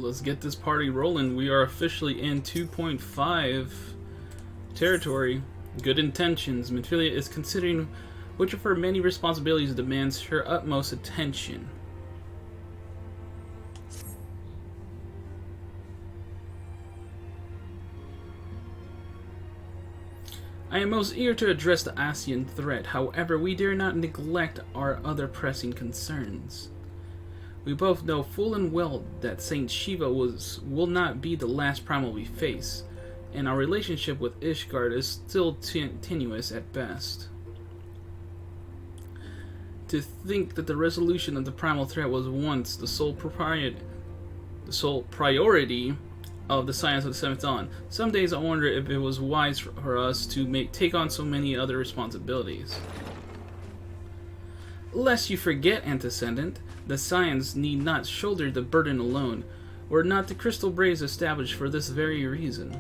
let's get this party rolling. We are officially in 2.5 territory. Good intentions. Minfilia is considering which of her many responsibilities demands her utmost attention. I am most eager to address the Asian threat. However, we dare not neglect our other pressing concerns. We both know full and well that Saint Shiva will not be the last primal we face, and our relationship with Ishgard is still tenuous at best. To think that the resolution of the primal threat was once the sole priority of the Science of the Seventh Dawn. Some days I wonder if it was wise for us to take on so many other responsibilities. Lest you forget, Antecedent, the Science need not shoulder the burden alone. Were not the crystal braves established for this very reason?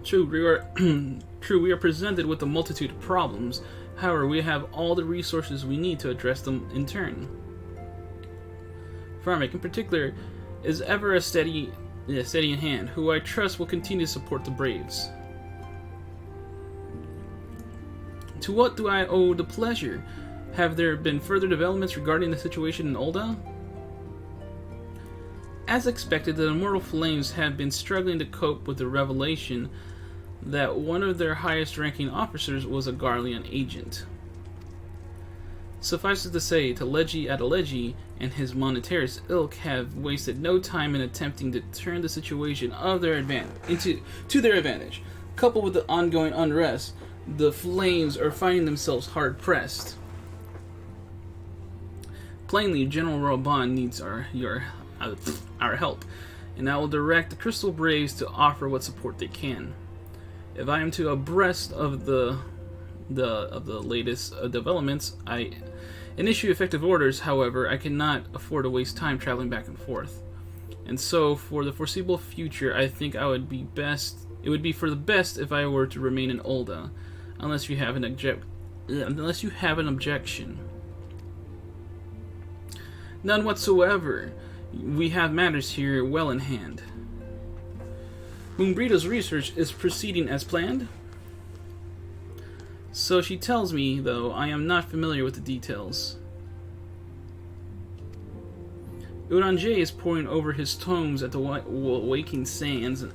True, we are presented with a multitude of problems. However, we have all the resources we need to address them in turn. Firemac, in particular, is ever a steady in hand, who I trust will continue to support the Braves. To what do I owe the pleasure? Have there been further developments regarding the situation in Ul'dah? As expected, the Immortal Flames have been struggling to cope with the revelation that one of their highest-ranking officers was a Garlean agent. Suffice it to say, Teleji Adeleji and his Monetarist ilk have wasted no time in attempting to turn the situation of their to their advantage. Coupled with the ongoing unrest, the Flames are finding themselves hard-pressed. Plainly, General Reborn needs our help, and I will direct the Crystal Braves to offer what support they can. If I am to abreast of the latest developments, and issue effective orders. However, I cannot afford to waste time traveling back and forth, and so for the foreseeable future, I think it would be for the best if I were to remain in Ul'dah, unless you have an objection. None whatsoever. We have matters here well in hand. Moonbreeda's research is proceeding as planned. So she tells me, though I am not familiar with the details. Uranje is poring over his tomes at the Waking Sands,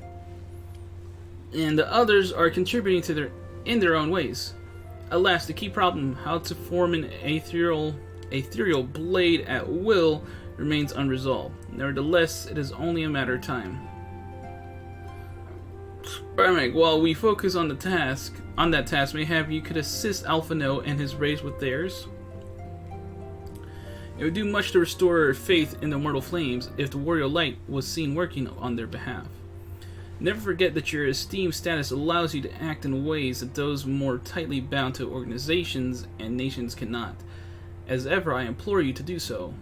and the others are contributing in their own ways. Alas, the key problem, how to form an ethereal blade at will, remains unresolved. Nevertheless, it is only a matter of time. Firemac, while we focus on that task, mayhap you could assist Alphino and his race with theirs. It would do much to restore faith in the Immortal Flames if the Warrior Light was seen working on their behalf. Never forget that your esteemed status allows you to act in ways that those more tightly bound to organizations and nations cannot. As ever, I implore you to do so.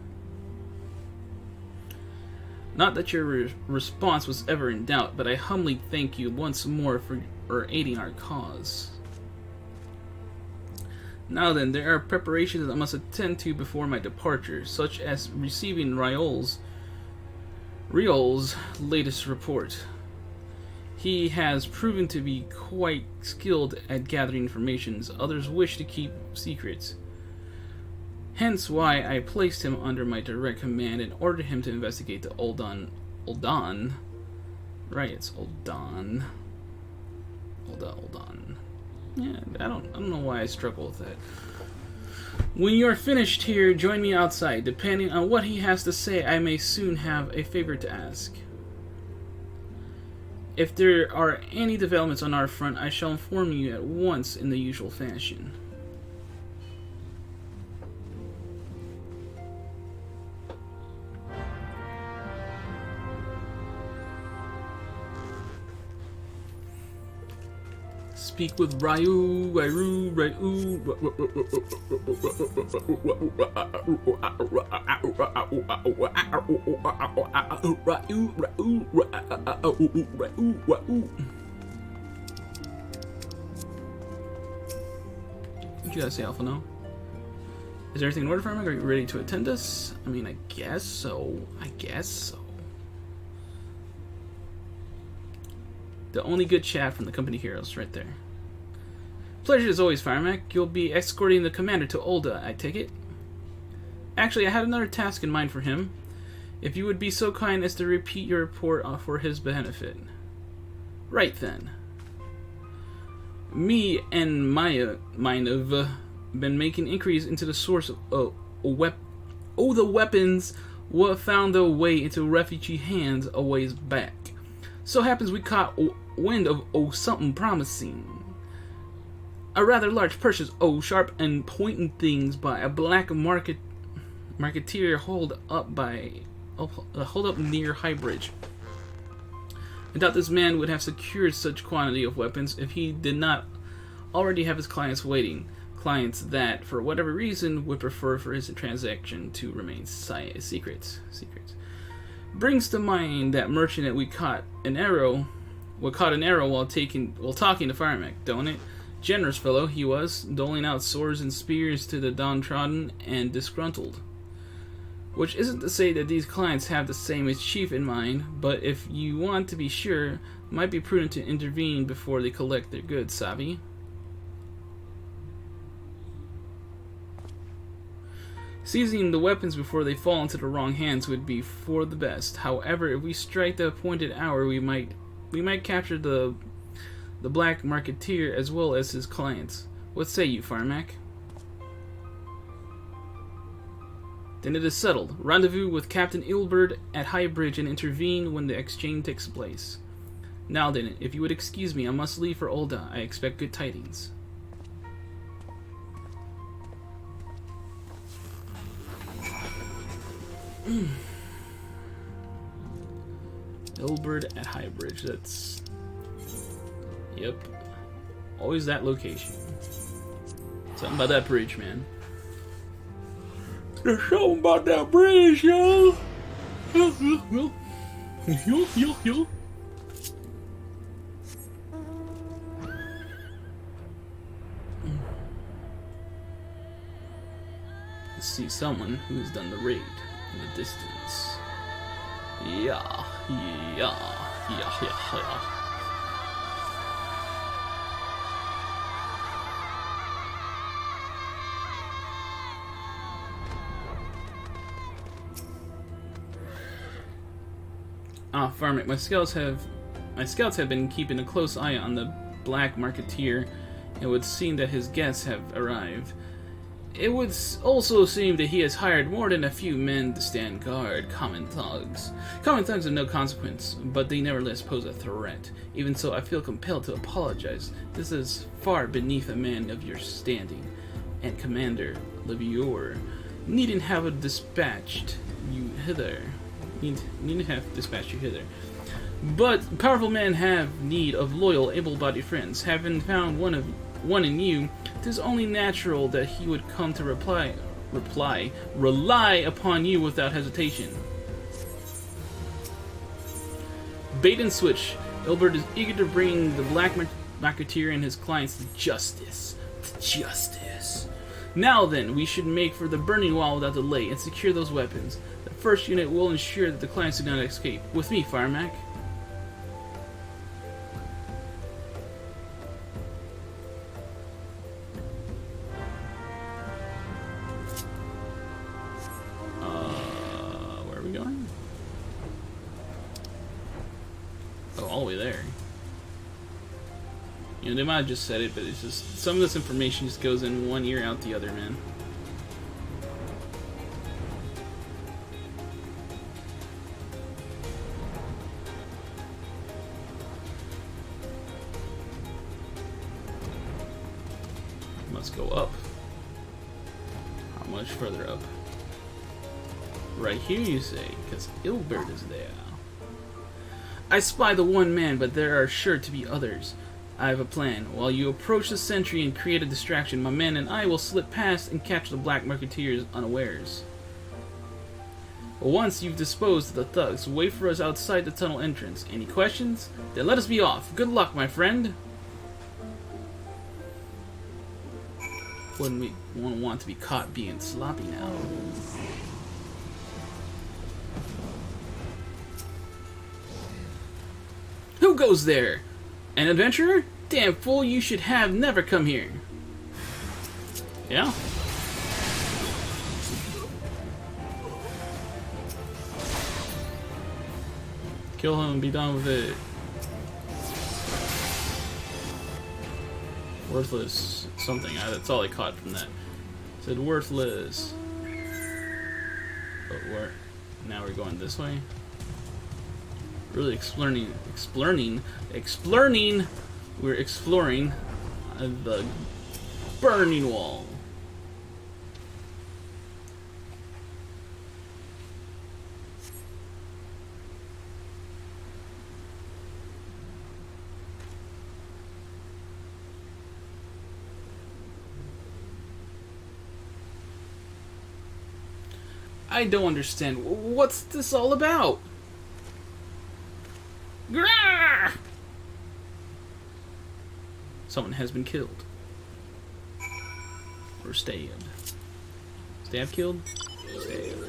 Not that your response was ever in doubt, but I humbly thank you once more for aiding our cause. Now then, there are preparations I must attend to before my departure, such as receiving Riol's latest report. He has proven to be quite skilled at gathering information others wish to keep secrets. Hence why I placed him under my direct command and ordered him to investigate the Ul'dah. Right, it's Ul'dah. Ul'dah. Yeah, I don't know why I struggle with that. When you are finished here, join me outside. Depending on what he has to say, I may soon have a favor to ask. If there are any developments on our front, I shall inform you at once in the usual fashion. Speak with Ryu. What you gotta say, Alphino? Is everything in order, Firemac? Are you ready to attend us? I mean, I guess so. The only good chat from the company heroes, right there. Pleasure as always, Firemac. You'll be escorting the commander to Ul'dah, I take it? Actually, I had another task in mind for him. If you would be so kind as to repeat your report for his benefit. Right then. Me and Maya have been making inquiries into the source of the weapons what found their way into refugee hands a ways back. So happens we caught wind of something promising. A rather large purchase sharp and pointing things by a black marketeer holed up near High Bridge. I doubt this man would have secured such quantity of weapons if he did not already have his clients waiting. Clients that, for whatever reason, would prefer for his transaction to remain secret. Brings to mind that merchant that we caught an arrow while talking to Firemac, don't it? Generous fellow he was, doling out swords and spears to the downtrodden and disgruntled. Which isn't to say that these clients have the same as Chief in mind, but if you want to be sure, it might be prudent to intervene before they collect their goods, Savi. Seizing the weapons before they fall into the wrong hands would be for the best. However, if we strike the appointed hour, we might capture the black marketeer as well as his clients. What say you, Firemac? Then it is settled. Rendezvous with Captain Ilberd at High Bridge and intervene when the exchange takes place. Now then, if you would excuse me, I must leave for Ul'dah. I expect good tidings. Ilberd at High Bridge. That's... Yep. Always that location. Something about that bridge, man. There's something about that bridge, yo. Yo. I see someone who's done the raid in the distance. Yeah. Firemac, my scouts have been keeping a close eye on the black marketeer. It would seem that his guests have arrived. It would also seem that he has hired more than a few men to stand guard. Common thugs. Common thugs are no consequence, but they nevertheless pose a threat. Even so, I feel compelled to apologize. This is far beneath a man of your standing. And Commander Levior needn't have dispatched you hither. But powerful men have need of loyal, able-bodied friends. Having found one in you, it is only natural that he would come to rely upon you without hesitation. Bait and switch. Ilberd is eager to bring the black marketeer and his clients to justice. Now then, we should make for the burning wall without delay and secure those weapons. The first unit will ensure that the clients do not escape. With me, Firemac. Where are we going? Oh, all the way there. You know, they might have just said it, but it's just, some of this information just goes in one ear, out the other, man. Must go up. How much further up? Right here, you say, because Ilberd is there. I spy the one man, but there are sure to be others. I have a plan. While you approach the sentry and create a distraction, my men and I will slip past and catch the black marketeers unawares. Once you've disposed of the thugs, wait for us outside the tunnel entrance. Any questions? Then let us be off. Good luck, my friend. Wouldn't want to be caught being sloppy now. Who goes there? An adventurer? Damn fool, you should have never come here. Yeah? Kill him and be done with it. Worthless something. That's all I caught from that. It said worthless. But where? Now we're going this way. Really exploring. We're exploring the burning wall. I don't understand. What's this all about? Grrr! Someone has been killed. Or stabbed. Stabbed, killed? Stabbed.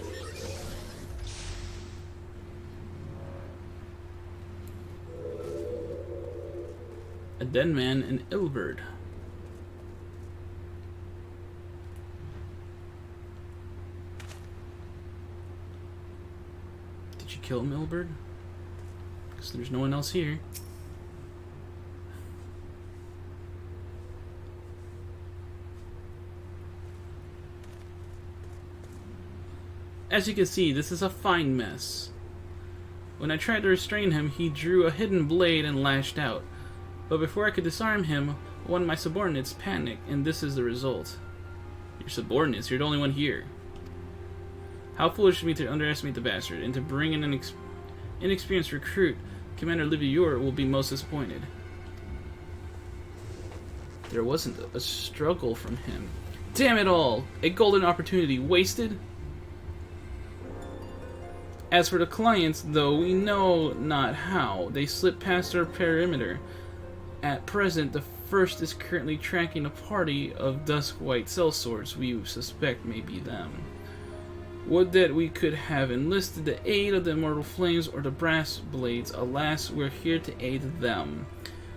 A dead man in Ilberd. Did you kill him, Ilberd? Because there's no one else here. As you can see, this is a fine mess. When I tried to restrain him, he drew a hidden blade and lashed out. But before I could disarm him, one of my subordinates panicked, and this is the result. Your subordinates? You're the only one here. How foolish of me to underestimate the bastard, and to bring in an inexperienced recruit. Commander Livior will be most disappointed. There wasn't a struggle from him. Damn it all! A golden opportunity wasted? As for the clients, though, we know not how. They slip past our perimeter. At present, the first is currently tracking a party of dusk-white sellswords we suspect may be them. Would that we could have enlisted the aid of the Immortal Flames or the Brass Blades. Alas, we're here to aid them.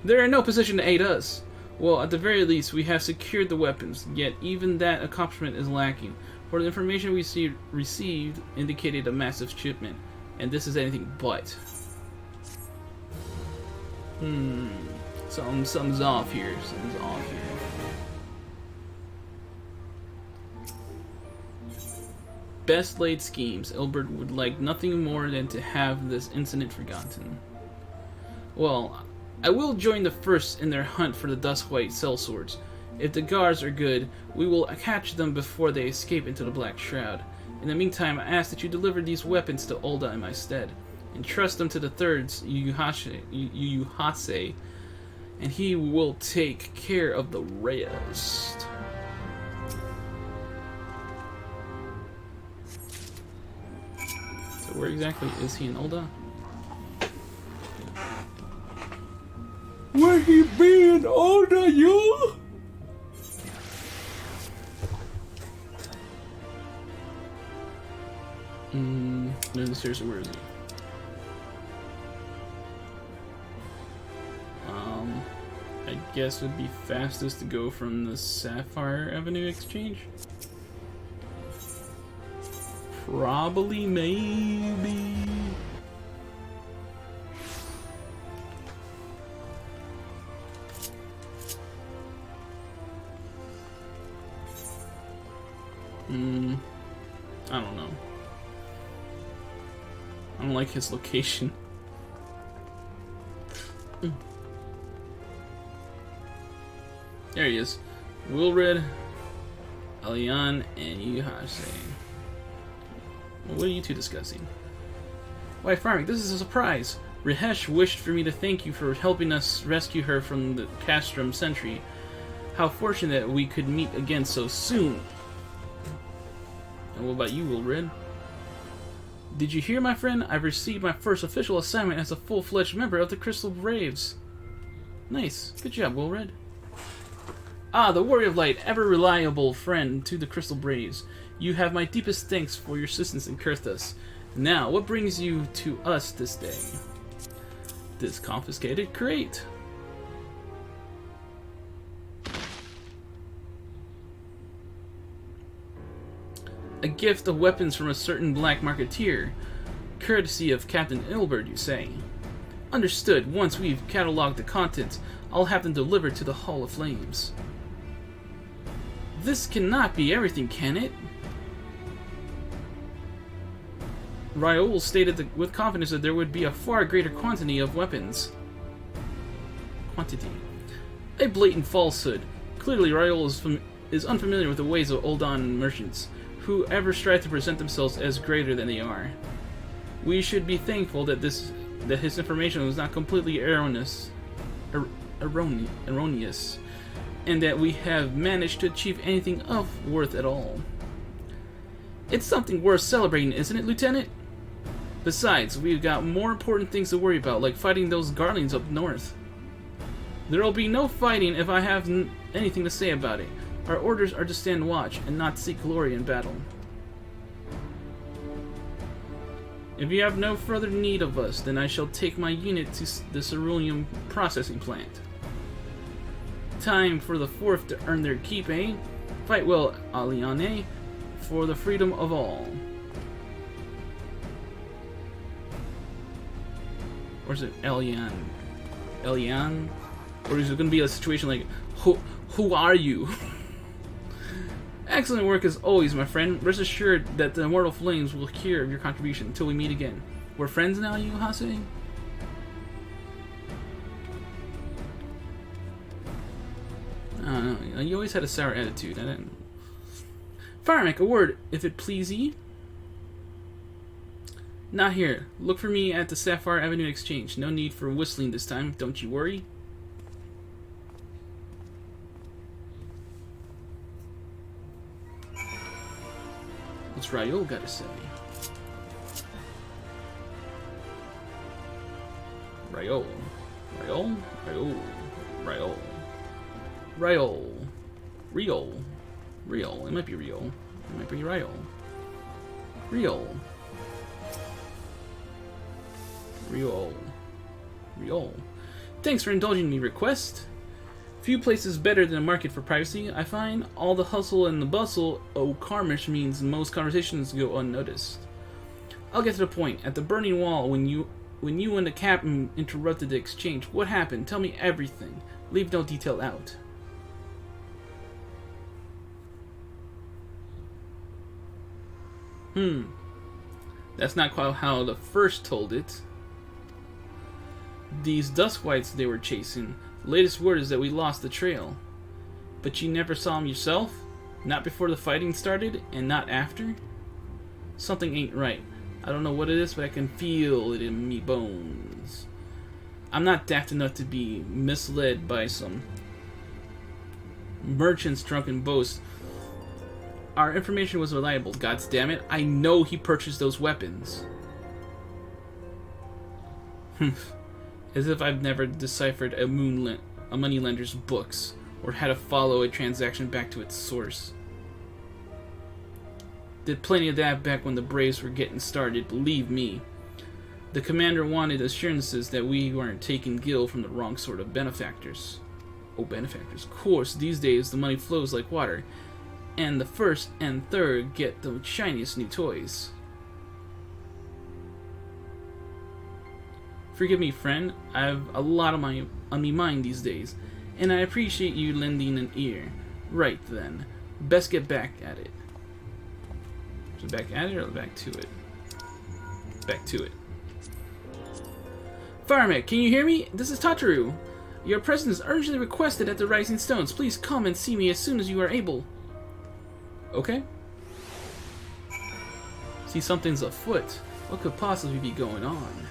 They're in no position to aid us. Well, at the very least, we have secured the weapons, yet even that accomplishment is lacking. For the information we received indicated a massive shipment, and this is anything but. Something's off here. Something's off here. Best laid schemes. Ilberd would like nothing more than to have this incident forgotten. Well, I will join the first in their hunt for the Dusk-White sellswords. If the guards are good, we will catch them before they escape into the Black Shroud. In the meantime, I ask that you deliver these weapons to Ulda in my stead. Entrust them to the Third's Yuhase, and he will take care of the rest. So where exactly is he in Ulda? Where he be in Ulda, you? Near the stairs, where is he? I guess it would be fastest to go from the Sapphire Avenue exchange? Probably, maybe. I don't know. I don't like his location. There he is. Wilred, Alian, and Yuhase. Well, what are you two discussing? Why, Firemac, this is a surprise. Rihesh wished for me to thank you for helping us rescue her from the Castrum Sentry. How fortunate we could meet again so soon. And what about you, Wilred? Did you hear, my friend? I've received my first official assignment as a full-fledged member of the Crystal Braves. Nice. Good job, Wilred. Ah, the Warrior of Light, ever reliable friend to the Crystal Braves. You have my deepest thanks for your assistance in Kurthus. Now, what brings you to us this day? This confiscated crate. A gift of weapons from a certain black marketeer. Courtesy of Captain Ilbert, you say. Understood. Once we've cataloged the contents, I'll have them delivered to the Hall of Flames. This cannot be everything, can it? Raoul stated with confidence that there would be a far greater quantity of weapons. A blatant falsehood. Clearly, Raoul is unfamiliar with the ways of Oldan merchants, who ever strive to present themselves as greater than they are. We should be thankful that his information was not completely erroneous, and that we have managed to achieve anything of worth at all. It's something worth celebrating, isn't it, Lieutenant? Besides, we've got more important things to worry about, like fighting those Garlings up north. There'll be no fighting if I have anything to say about it. Our orders are to stand watch and not seek glory in battle. If you have no further need of us, then I shall take my unit to the ceruleum processing plant. Time for the Fourth to earn their keep, eh? Fight well, Aliane, for the freedom of all. Or is it Elian? Elian? Or is it going to be a situation like, who are you? Excellent work as always, my friend. Rest assured that the immortal flames will hear of your contribution until we meet again. We're friends now, you, Hase? I don't know. You always had a sour attitude. I didn't. Firemac, a word, if it please ye. Not here. Look for me at the Sapphire Avenue Exchange. No need for whistling this time. Don't you worry. What's Raoul got to say? Raoul. Raoul? Raoul. Raoul. Raoul. Real. Real. It might be real. It might be Raoul. Real. Real. Real. Thanks for indulging me, request. Few places better than a market for privacy, I find. All the hustle and the bustle of Carmish means most conversations go unnoticed. I'll get to the point. At the burning wall, when you and the captain interrupted the exchange, what happened? Tell me everything. Leave no detail out. That's not quite how the first told it. These Duskwights they were chasing. The latest word is that we lost the trail. But you never saw them yourself? Not before the fighting started, and not after? Something ain't right. I don't know what it is, but I can feel it in me bones. I'm not daft enough to be misled by some merchant's drunken boast. Our information was reliable, goddammit. I know he purchased those weapons. As if I've never deciphered a moneylender's books, or had to follow a transaction back to its source. Did plenty of that back when the Braves were getting started, believe me. The commander wanted assurances that we weren't taking Gil from the wrong sort of benefactors. Oh, benefactors. Of course, these days the money flows like water, and the first and third get the shiniest new toys. Forgive me, friend. I have a lot on me mind these days, and I appreciate you lending an ear. Right then, best get back at it. So back at it or back to it? Back to it. Firemac, can you hear me? This is Tataru. Your presence is urgently requested at the Rising Stones. Please come and see me as soon as you are able. Okay. See, something's afoot. What could possibly be going on?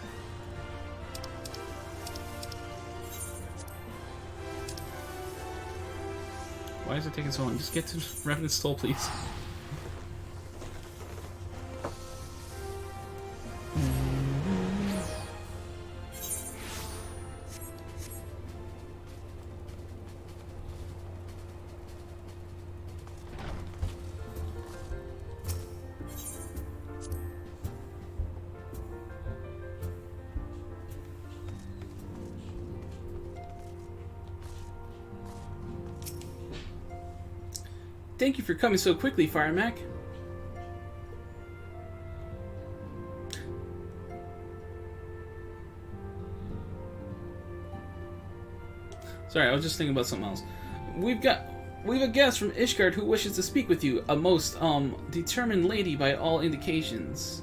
Why is it taking so long? Just get to Revenant's Soul, please. Thank you for coming so quickly, Firemac. Sorry, I was just thinking about something else. We've a guest from Ishgard who wishes to speak with you. A most determined lady by all indications.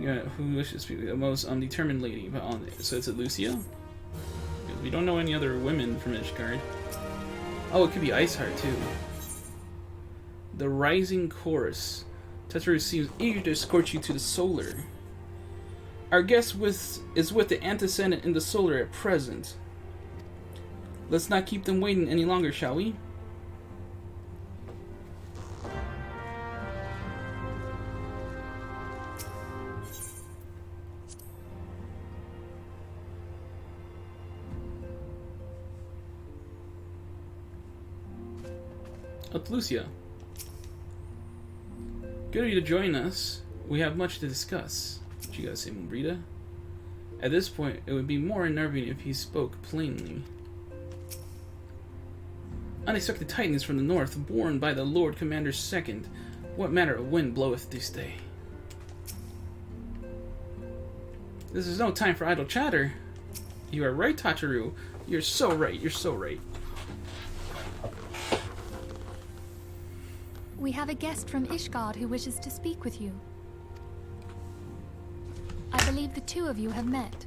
Yeah, who wishes to speak with you? A most determined lady by all. So it's a Lucia? We don't know any other women from Ishgard. Oh, it could be Iceheart too. The Rising Chorus. Tetra seems eager to escort you to the Solar. Our guest is with the Antecedent in the Solar at present. Let's not keep them waiting any longer, shall we? Lucia. Good of you to join us. We have much to discuss. What you gotta say, Mumbrita? At this point, it would be more unnerving if he spoke plainly. Unexpected tidings from the north, borne by the Lord Commander II. What manner of wind bloweth this day? This is no time for idle chatter. You are right, Tataru. You're so right. You're so right. We have a guest from Ishgard who wishes to speak with you. I believe the two of you have met.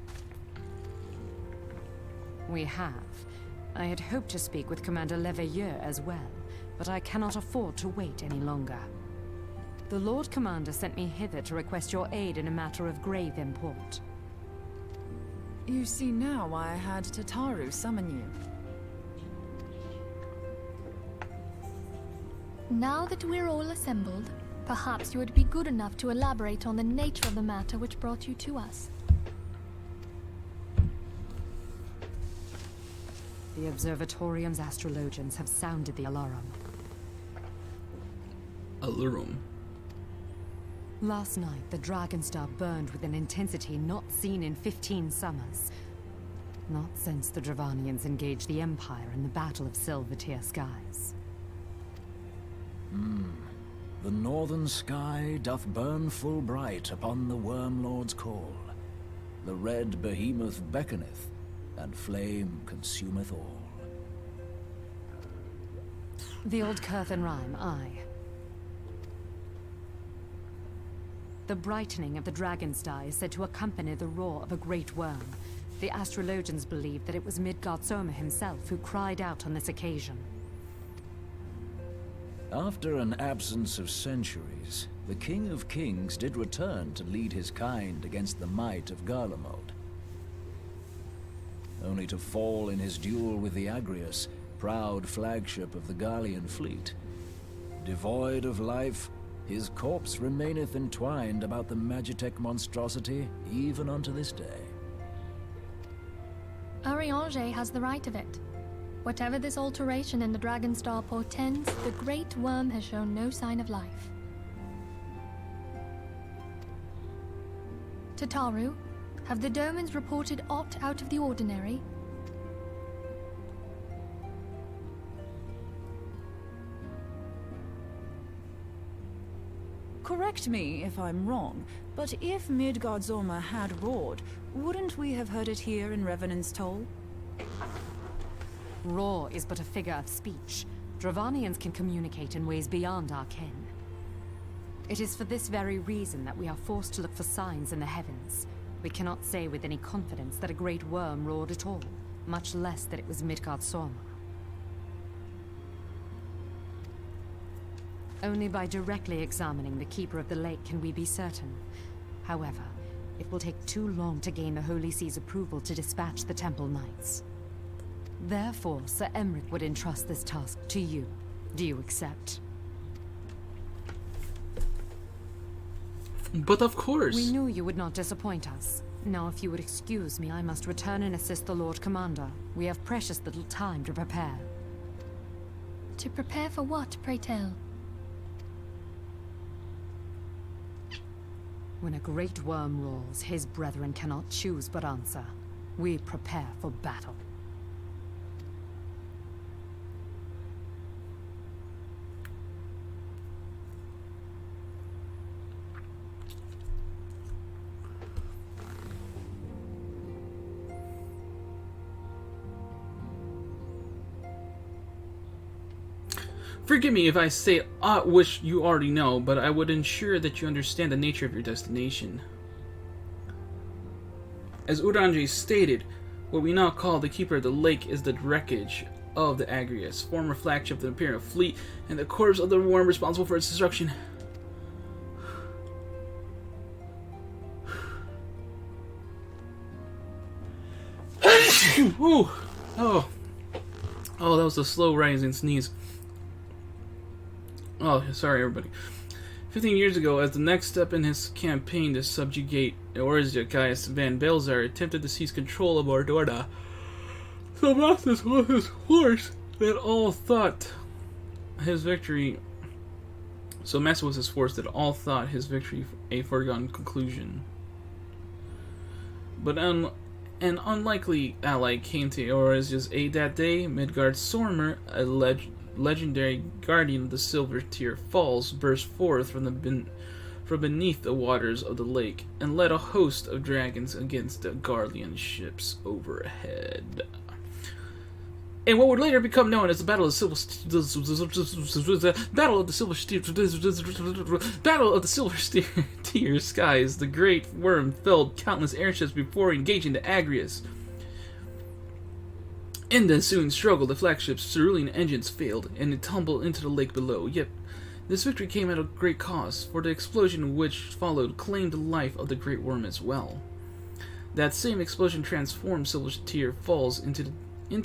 We have. I had hoped to speak with Commander Leveilleur as well, but I cannot afford to wait any longer. The Lord Commander sent me hither to request your aid in a matter of grave import. You see now why I had Tataru summon you. Now that we're all assembled, perhaps you would be good enough to elaborate on the nature of the matter which brought you to us. The Observatorium's astrologians have sounded the alarm. Alarum. Last night, the Dragonstar burned with an intensity not seen in 15 summers. Not since the Dravanians engaged the Empire in the Battle of Silvertear Skies. The northern sky doth burn full bright upon the Wormlord's call. The red behemoth beckoneth, and flame consumeth all. The old Curthan rhyme, aye. The brightening of the Dragonstar is said to accompany the roar of a great worm. The astrologians believe that it was Midgard-Soma himself who cried out on this occasion. After an absence of centuries, the King of Kings did return to lead his kind against the might of Garlemald. Only to fall in his duel with the Agrius, proud flagship of the Gallian fleet. Devoid of life, his corpse remaineth entwined about the Magitech monstrosity even unto this day. Ariange has the right of it. Whatever this alteration in the Dragonstar portends, the Great Worm has shown no sign of life. Tataru, have the Domans reported aught out of the ordinary? Correct me if I'm wrong, but if Midgard-Soma had roared, wouldn't we have heard it here in Revenant's Toll? Roar is but a figure of speech. Dravanians can communicate in ways beyond our ken. It is for this very reason that we are forced to look for signs in the heavens. We cannot say with any confidence that a great worm roared at all, much less that it was Midgard-Soma. Only by directly examining the Keeper of the Lake can we be certain. However, it will take too long to gain the Holy See's approval to dispatch the Temple Knights. Therefore, Sir Emric would entrust this task to you. Do you accept? But of course. We knew you would not disappoint us. Now, if you would excuse me, I must return and assist the Lord Commander. We have precious little time to prepare. To prepare for what, pray tell? When a great worm roars, his brethren cannot choose but answer. We prepare for battle. Forgive me if I say aught which you already know, but I would ensure that you understand the nature of your destination. As Uranji stated, what we now call the Keeper of the Lake is the wreckage of the Agrius, former flagship of the Imperial fleet, and the corpse of the worm responsible for its destruction. Ooh. Oh, that was a slow rising sneeze. Oh, sorry everybody. 15 years ago, as the next step in his campaign to subjugate Eorzea, Gaius Van Belzar attempted to seize control of Ordorda. So massive was his force that all thought his victory a foregone conclusion. But an unlikely ally came to Eorzea's aid that day. Midgard Sormer, a legendary guardian of the Silver Tear Falls, burst forth from beneath the waters of the lake and led a host of dragons against the Garlean ships overhead. In what would later become known as the Battle of the Silver Tear Skies, the Great Worm felled countless airships before engaging the Agrius. In the ensuing struggle, the flagship's cerulean engines failed, and it tumbled into the lake below. Yet, this victory came at a great cost, for the explosion which followed claimed the life of the Great Worm as well. That same explosion transformed Silver Tear Falls into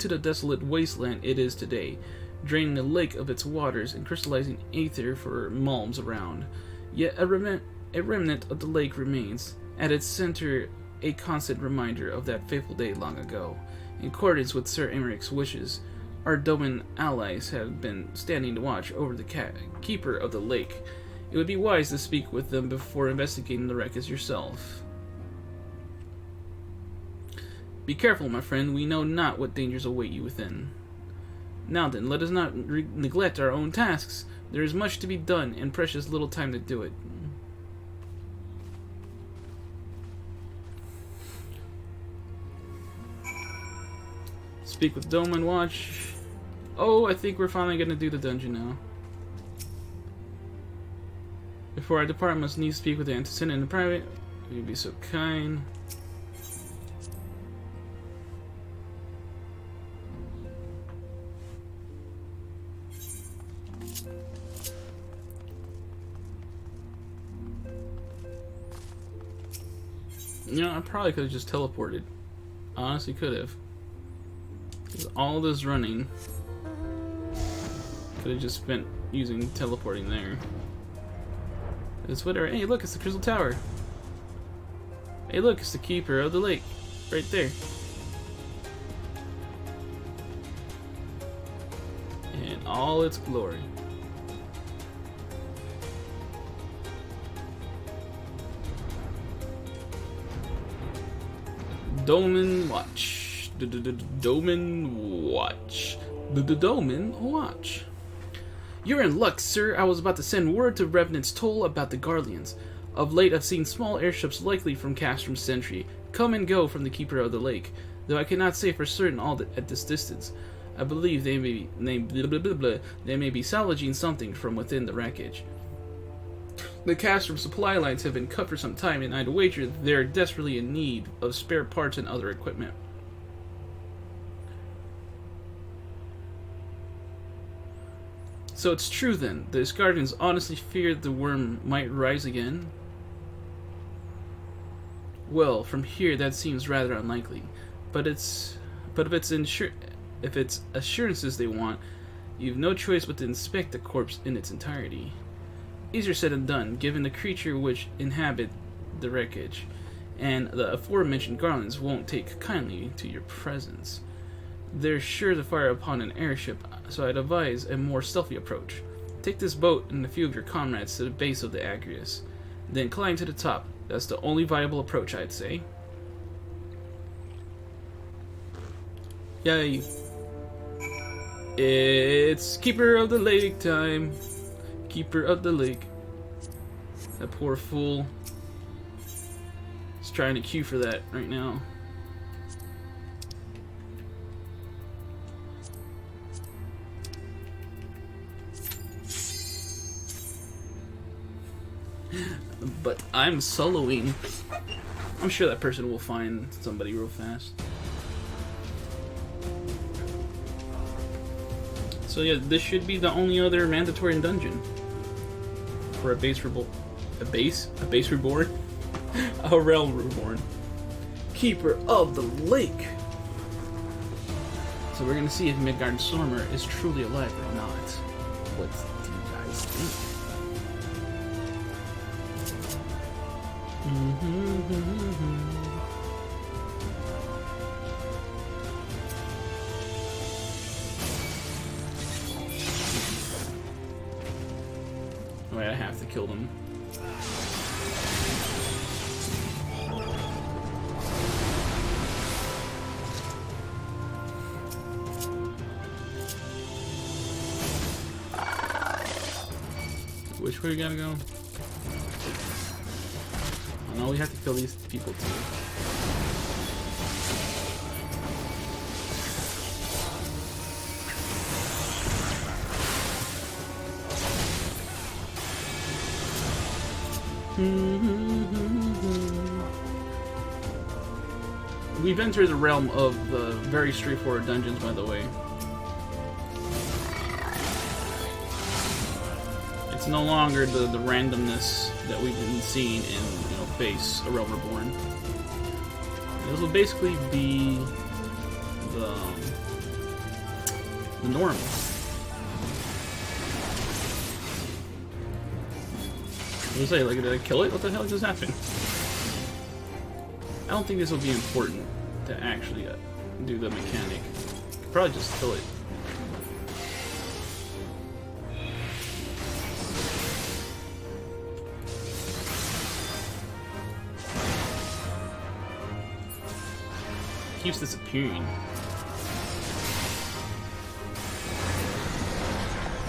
the desolate wasteland it is today, draining the lake of its waters and crystallizing aether for malms around. Yet a remnant of the lake remains, at its center a constant reminder of that fateful day long ago. In accordance with Sir Emeric's wishes, our Doman allies have been standing to watch over the Keeper of the Lake. It would be wise to speak with them before investigating the wreckage yourself. Be careful, my friend. We know not what dangers await you within. Now then, let us not neglect our own tasks. There is much to be done, and precious little time to do it. Speak with Doman Watch. Oh, I think we're finally going to do the dungeon now. Before I depart, I must needs speak with the antecedent in private. You'd be so kind. You know, I probably could have just teleported. Honestly, could have. Because all this running could have just spent using teleporting there. It's whatever. Hey, look, it's the Crystal Tower. Hey, look, it's the Keeper of the Lake. Right there. In all its glory. Doman Watch. Doman Watch. Doman Watch. You're in luck, sir. I was about to send word to Revenant's Toll about the Garleans. Of late, I've seen small airships likely from Castrom's Sentry come and go from the Keeper of the Lake, though I cannot say for certain at this distance. I believe they may be salvaging something from within the wreckage. The Castrom supply lines have been cut for some time, and I'd wager they're desperately in need of spare parts and other equipment. So it's true then, the Iskardians honestly feared the worm might rise again? Well, from here that seems rather unlikely, but if it's assurances they want, you've no choice but to inspect the corpse in its entirety. Easier said than done, given the creature which inhabit the wreckage, and the aforementioned Garlands won't take kindly to your presence. They're sure to fire upon an airship, so I'd advise a more stealthy approach. Take this boat and a few of your comrades to the base of the Agrius, then climb to the top. That's the only viable approach, I'd say. Yay. It's Keeper of the Lake time. Keeper of the Lake. That poor fool. He's trying to queue for that right now. But I'm soloing. I'm sure that person will find somebody real fast. So yeah, this should be the only other mandatory dungeon for a base reborn. A base reborn? A realm reborn. Keeper of the Lake. So we're gonna see if Midgardsormr is truly alive or not. What do you guys think? Wait, I have to kill them. Which way we gotta go? Oh no, we have to kill these people too. We've entered the realm of the very straightforward dungeons, by the way. It's no longer the randomness that we've been seeing in, base A Realm Reborn. This will basically be the norm. I was say, like, did I kill it? What the hell just happened? I don't think this will be important to actually do the mechanic. Could probably just kill it. Keeps disappearing.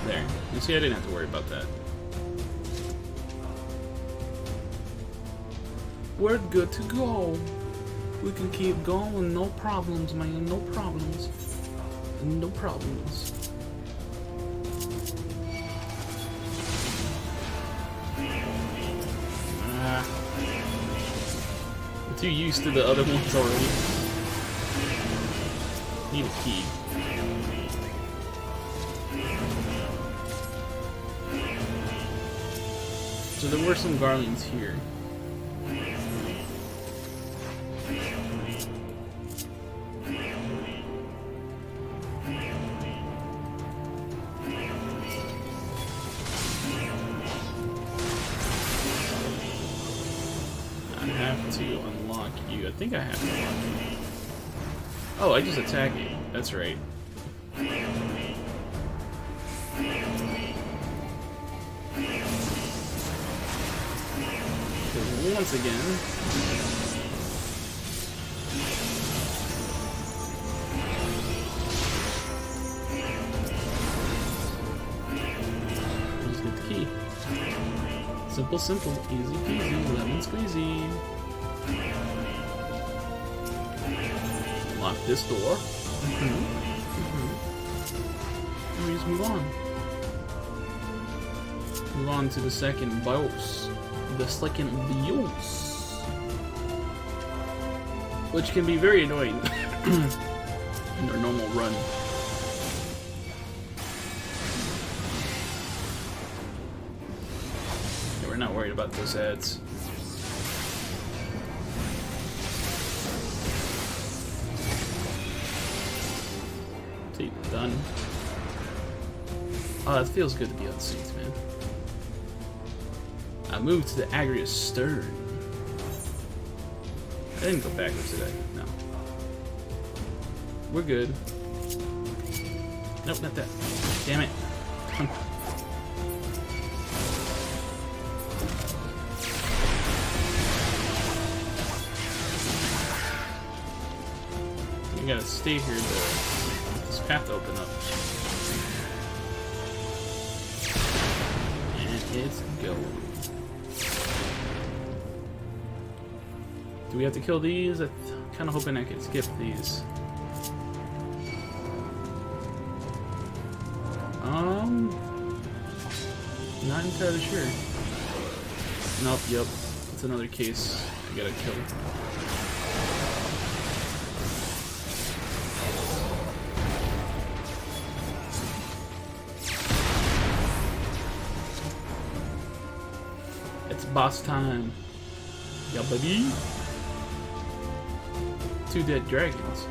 There. You see, I didn't have to worry about that. We're good to go. We can keep going. No problems, man. No problems. No problems. I'm too used to the other ones already. Need a key. So there were some garlands here. I have to unlock you. I think I have to unlock you. Oh, I just attack it. That's right. Because once again, just get the key. Simple, simple, easy peasy, lemon squeezy. Lock this door. And we just move on. Move on to the second bios. The second bios. Which can be very annoying in our normal run. Yeah, we're not worried about those ads. Done. Oh, it feels good to be on seats, man. I moved to the Agrius Stern. I didn't go backwards today. No. We're good. Nope, not that. Damn it. You gotta stay here to path to open up. And it's going. Do we have to kill these? I'm kind of hoping I could skip these. Not entirely sure. Nope, yep. It's another case I gotta kill. It's boss time. Yeah, buddy. 2 dead dragons.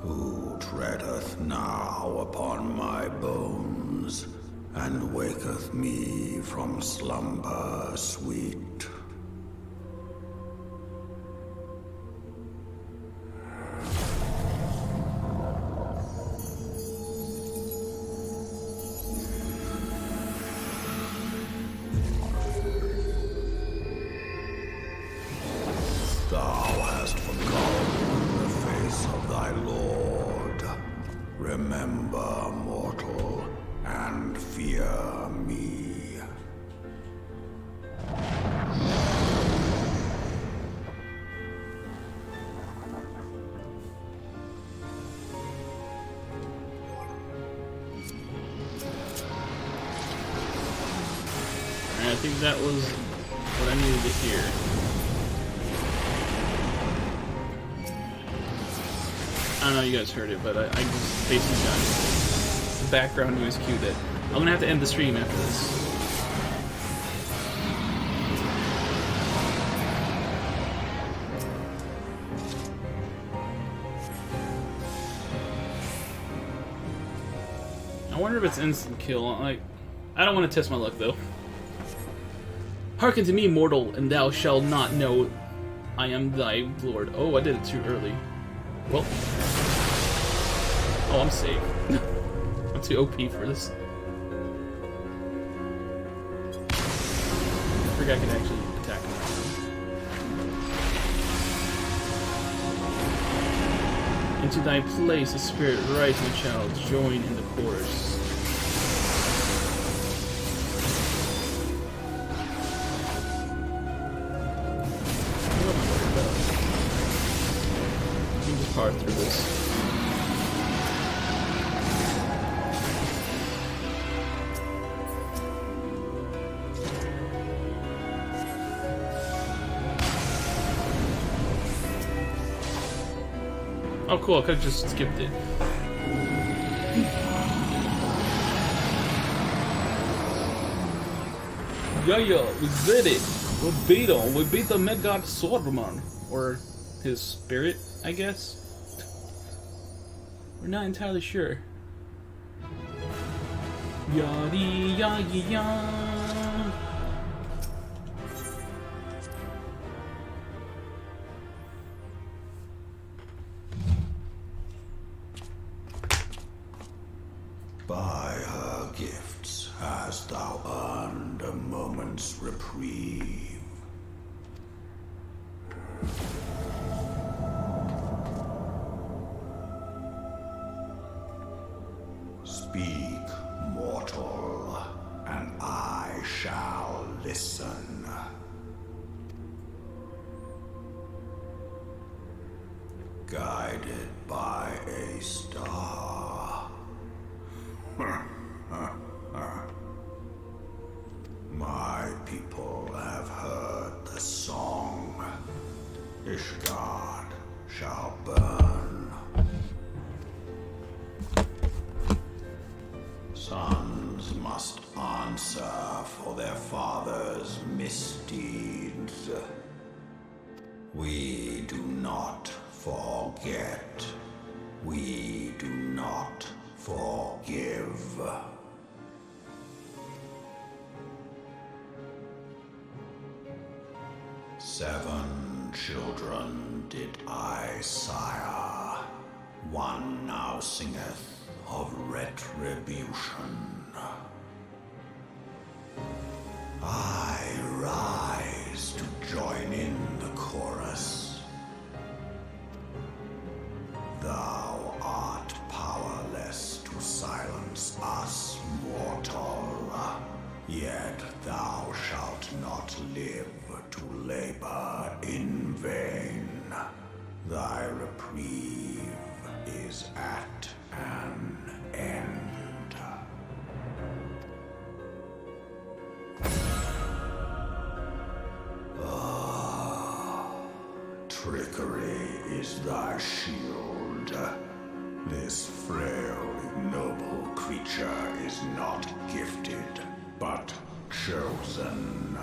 Who treadeth now upon my bones, and waketh me from slumber sweet? Thou hast forgotten the face of thy Lord. Remember, mortal, and fear me. And I think that was what I needed to hear. I don't know if you guys heard it, but I just basically got the background noise cue that I'm gonna have to end the stream after this. I wonder if it's instant kill. Like, I don't want to test my luck though. Hearken to me, mortal, and thou shalt not know I am thy lord. Oh, I did it too early. Well, oh, I'm safe. I'm too OP for this. I forgot I could actually attack him. Into thy place, the spirit rise, my child. Join in the chorus. What am I worried about? You can just power through this. Oh cool, I could have just skipped it. Yeah, we did it! We beat him! We beat the Midgard Swordman! Or his spirit, I guess? We're not entirely sure. Yadi yadi ya. By her gifts hast thou earned a moment's reprieve. Speak, mortal, and I shall listen. Guided by a star. My people have heard the song. Ishgard shall burn. Sons must answer for their father's misdeeds. We do not forget. We do not forgive. Seven children did I sire. One now singeth of retribution. I rise to join in the chorus. Thou art powerless to silence us, mortal. Yet thou shalt not live to labor in vain. Thy reprieve is at an end. Trickery is thy shield. This frail, ignoble creature is not gifted, but chosen.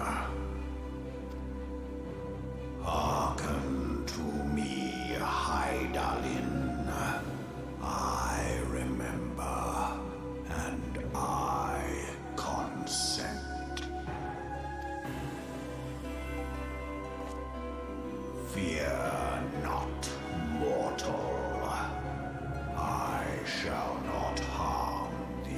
Hearken to me, Hydaelyn. I remember, and I consent. Fear not, mortal. I shall not harm thee.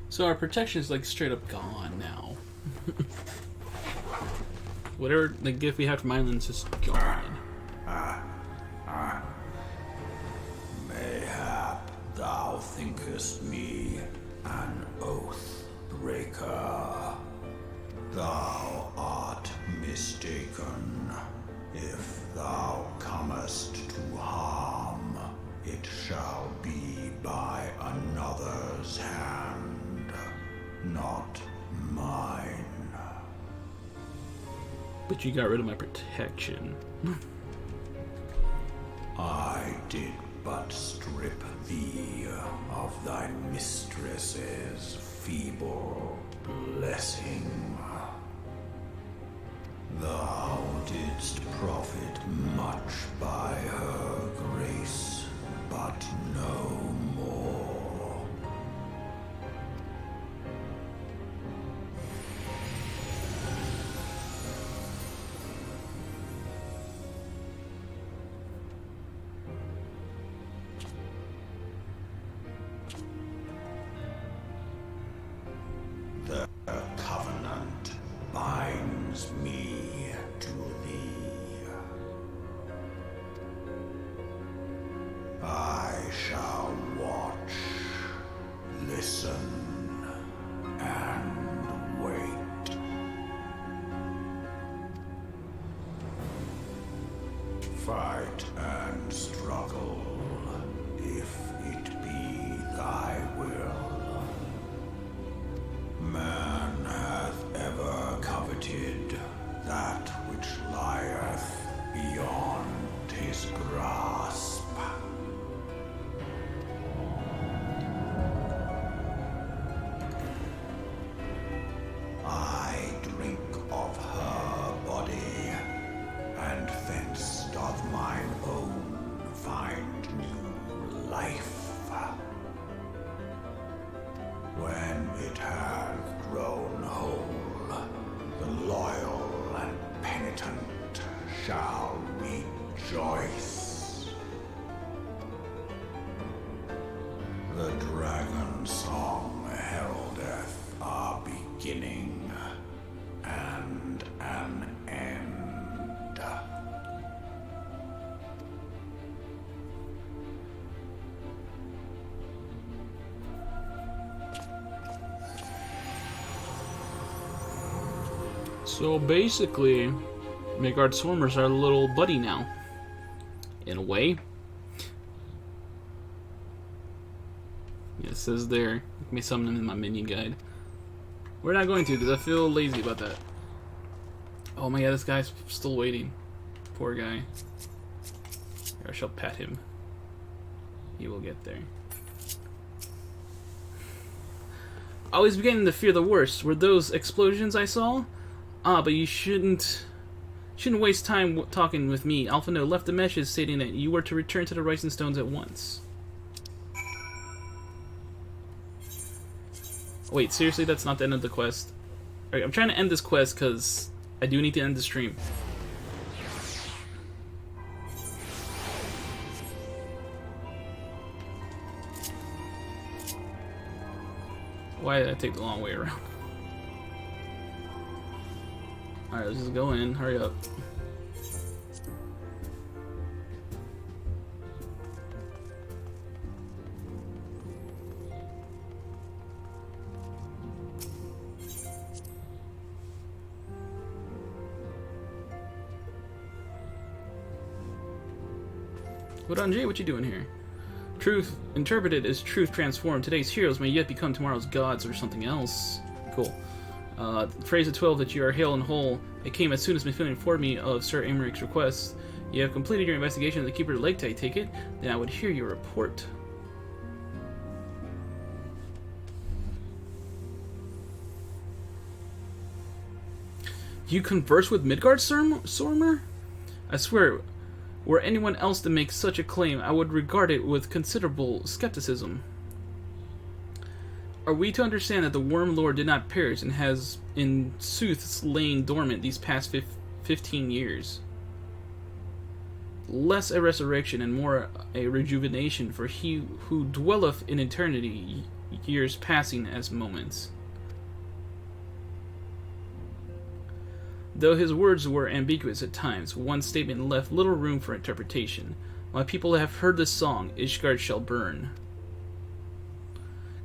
So our protection is like straight up gone now. Whatever the gift we have from Islands is gone. Mayhap thou thinkest me an oath breaker. Thou art mistaken. If thou comest to harm, it shall be by another's hand, not mine. But you got rid of my protection. I did but strip thee of thy mistress's feeble blessing. Thou didst profit much by her grace, but no more. The covenant binds me to thee. I shall watch, listen, and wait. Fight and struggle, if it be thy will. Man hath ever coveted that which lieth beyond his grasp. I drink of her body, and thence doth mine own find new life. When it hath grown whole, the loyal and penitent shall rejoice. The dragon song heraldeth our beginning and an end. So basically, Midgard Swarmers are a little buddy now. In a way. Yeah, it says there. Let me summon them in my minion guide. We're not going to because I feel lazy about that. Oh my god, this guy's still waiting. Poor guy. I shall pet him. He will get there. I was beginning to fear the worst. Were those explosions I saw? Ah, but you shouldn't waste time talking with me. Alphino left a message stating that you were to return to the Rising Stones at once. Wait, seriously, that's not the end of the quest? Alright, I'm trying to end this quest because I do need to end the stream. Why did I take the long way around? Alright, let's just go in. Hurry up. What on, Jay? What you doing here? Truth interpreted as truth transformed. Today's heroes may yet become tomorrow's gods or something else. Cool. Phrase of 12 that you are hale and whole. It came as soon as Mifflin informed me of Sir Amaric's request. You have completed your investigation of the Keeper of the Lake, I take it? Then I would hear your report. You converse with Midgard Sormer? I swear, were anyone else to make such a claim, I would regard it with considerable skepticism. Are we to understand that the Worm Lord did not perish and has, in sooth, lain dormant these past 15 years? Less a resurrection and more a rejuvenation for he who dwelleth in eternity, years passing as moments. Though his words were ambiguous at times, one statement left little room for interpretation. My people have heard the song, Ishgard shall burn.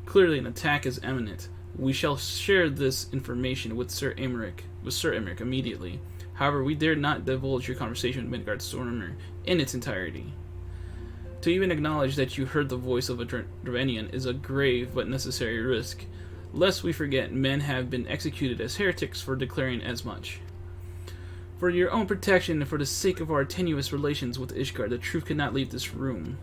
Clearly an attack is imminent. We shall share this information with Sir Amaric immediately. However, we dare not divulge your conversation with Midgard Stormer in its entirety. To even acknowledge that you heard the voice of a Dravenian is a grave but necessary risk. Lest we forget, men have been executed as heretics for declaring as much. For your own protection and for the sake of our tenuous relations with Ishgard, the truth cannot leave this room.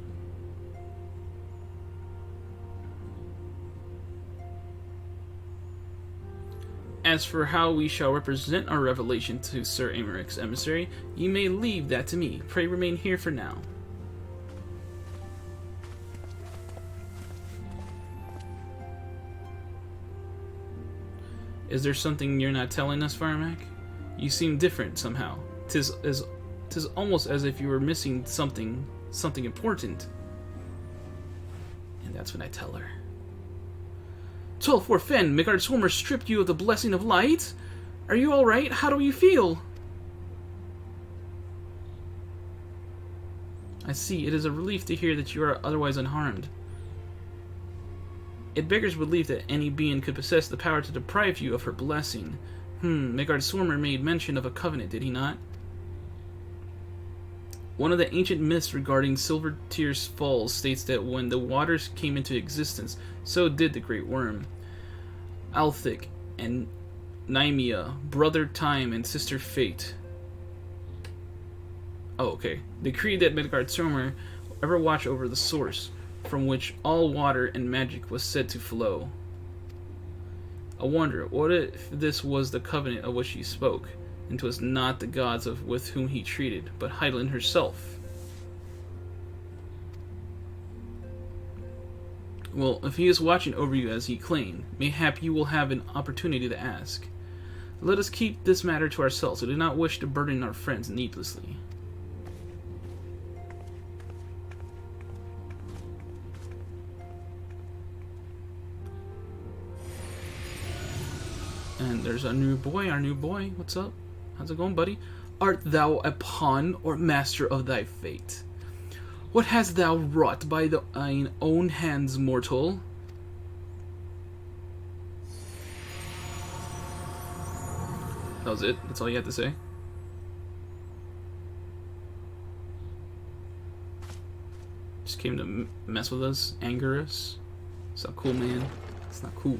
As for how we shall represent our revelation to Sir Amaric's emissary, you may leave that to me. Pray remain here for now. Is there something you're not telling us, Firemac? You seem different somehow. Tis almost as if you were missing something important. And that's when I tell her. 12-4 Fen, Midgard Swarmer stripped you of the blessing of light? Are you alright? How do you feel? I see. It is a relief to hear that you are otherwise unharmed. It beggars belief that any being could possess the power to deprive you of her blessing. Midgard Swarmer made mention of a covenant, did he not? One of the ancient myths regarding Silver Tear's Falls states that when the waters came into existence, so did the Great Worm. Althik and Nymea, brother Time and sister Fate. Oh, okay. Decreed that Midgard Swarmer ever watch over the source, from which all water and magic was said to flow. I wonder, what if this was the covenant of which he spoke, and 'twas not the gods with whom he treated, but Hydaelyn herself? Well, if he is watching over you as he claimed, mayhap you will have an opportunity to ask. Let us keep this matter to ourselves. We do not wish to burden our friends needlessly. And there's our new boy. What's up? How's it going, buddy? Art thou a pawn or master of thy fate? What hast thou wrought by thine own hands, mortal? That was it? That's all you had to say? Just came to mess with us, anger us. It's not cool, man. It's not cool.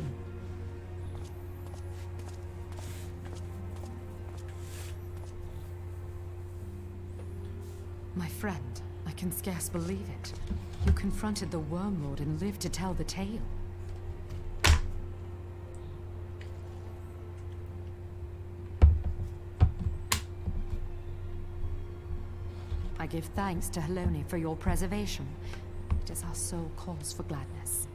My friend, I can scarce believe it. You confronted the Worm Lord and lived to tell the tale. I give thanks to Helone for your preservation. It is our sole cause for gladness.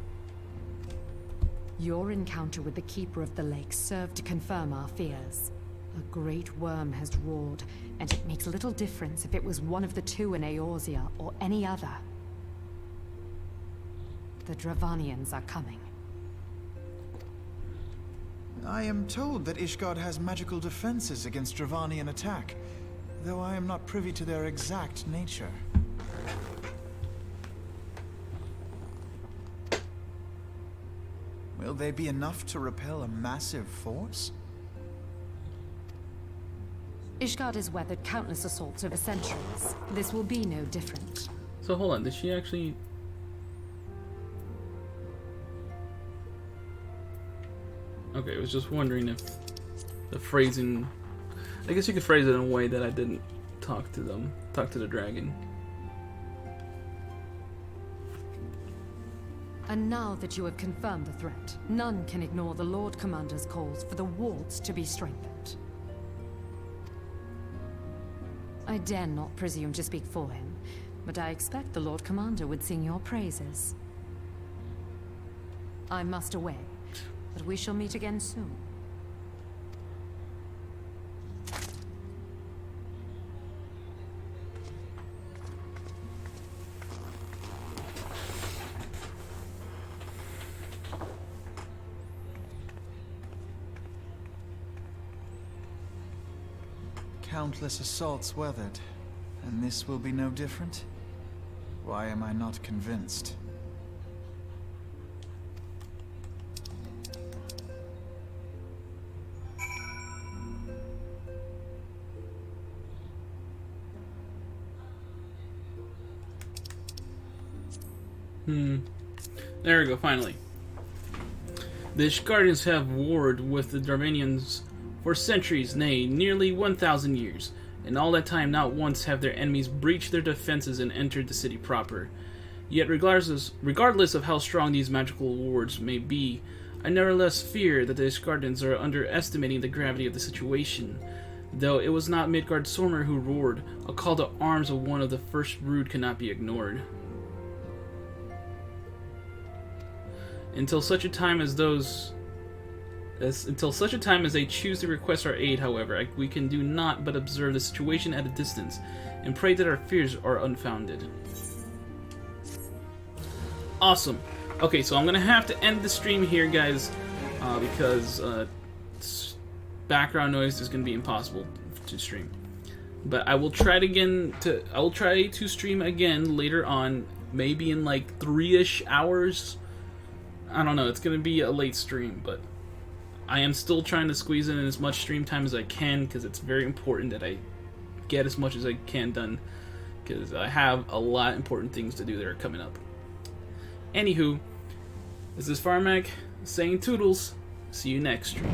Your encounter with the Keeper of the Lake served to confirm our fears. A great worm has roared, and it makes little difference if it was one of the two in Eorzea or any other. The Dravanians are coming. I am told that Ishgard has magical defenses against Dravanian attack, though I am not privy to their exact nature. Will they be enough to repel a massive force? Ishgard has weathered countless assaults over centuries. This will be no different. So hold on, did she actually... Okay, I was just wondering if the phrasing... I guess you could phrase it in a way that I didn't talk to the dragon. And now that you have confirmed the threat, none can ignore the Lord Commander's calls for the wards to be strengthened. I dare not presume to speak for him, but I expect the Lord Commander would sing your praises. I must away, but we shall meet again soon. Countless assaults weathered, and this will be no different? Why am I not convinced? There we go, finally. The Ishgardians have warred with the Dravanians for centuries, nay, nearly 1,000 years. In all that time, not once have their enemies breached their defenses and entered the city proper. Yet, regardless of how strong these magical wards may be, I nevertheless fear that the Ishgardians are underestimating the gravity of the situation. Though it was not Midgard-Sormr who roared, a call to arms of one of the first brood cannot be ignored. Until such a time as they choose to request our aid, however, we can do naught but observe the situation at a distance and pray that our fears are unfounded. Awesome. Okay, so I'm gonna have to end the stream here, guys, because background noise is gonna be impossible to stream. But I will try to stream again later on, maybe in like 3-ish hours. I don't know. It's gonna be a late stream, but I am still trying to squeeze in as much stream time as I can because it's very important that I get as much as I can done because I have a lot of important things to do that are coming up. Anywho, this is Firemac saying toodles. See you next stream.